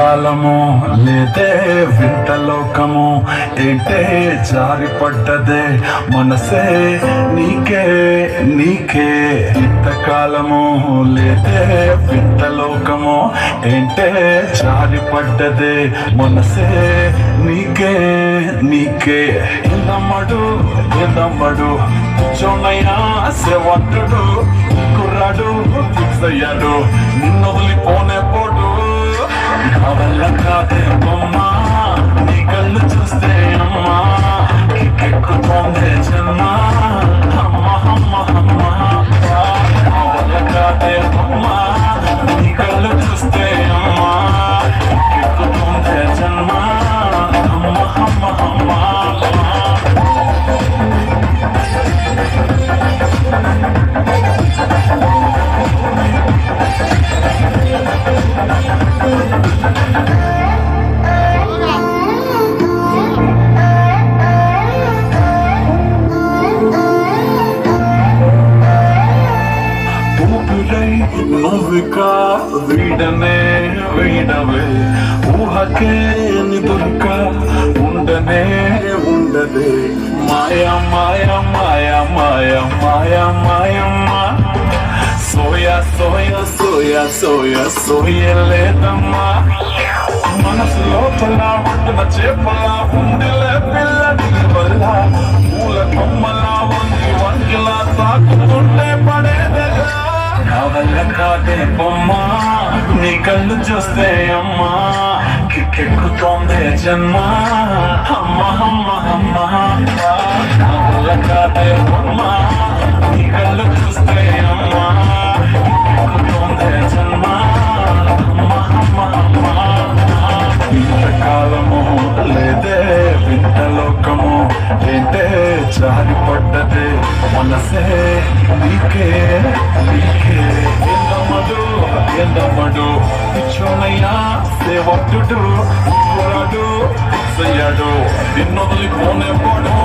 కాలము లేదే వింత లోకము ఏంటే జారిపడ్డదే మనసే నీకే నీకే ఇంతకాలము లేదే వింత లోకము ఏంటే జారిపడ్డదే మనసే నీకే నీకే ఎందమ్మడు ఎందమ్మడు కూర్చోనయ్యా సేవట్టుడు కుర్రాడు ఫిక్స్ అయ్యాడు నిన్ను వదిలిపోనే పోడు నా వల్ల కాదే బొమ్మా నీ కళ్ళు చూస్తే అమ్మా కిక్కెక్కుతోందే జన్మ అమ్మ అమ్మ అమ్మ నా వల్ల కాదే బొమ్మా నీ కళ్ళు చూస్తే అమ్మా కిక్కెక్కుతోందే జన్మ అమ్మ అమ్మ అమ్మ నువ్వికా వీడనే వీడవే ఊహకే నిదురుక ఉండనే ఉండదే మాయా మాయా మాయా మాయా మాయా మాయమ్మ సోయా సోయా సోయా సోయా సోయలేదమ్మా మనసు లోపల ఉంటున్న చేపలా ఉండిలే పిల్ల వల్ల పూల కొమ్మలా వంగి వంగిలా తాకుతుంటే పడేదగా నా వల్ల కాదే బొమ్మా నీ కళ్ళు చూస్తే అమ్మా కిక్కెక్కుతోందే జన్మ అమ్మ అమ్మ అమ్మ నా వల్ల కాదే బొమ్మా నీ కళ్ళు చూస్తే అమ్మా కిక్కెక్కుతోందే జన్మ అమ్మ అమ్మ అమ్మ ఇంతకాలము లేదే వింత లోకము ఏంటే జారిపడ్డదే మనసే నీకే నీకే ఎందమ్మడు పిచ్చోనయ్యా సేవట్టుడు కుర్రాడు అయ్యాడు నిన్ను వదిలిపోనే పోడు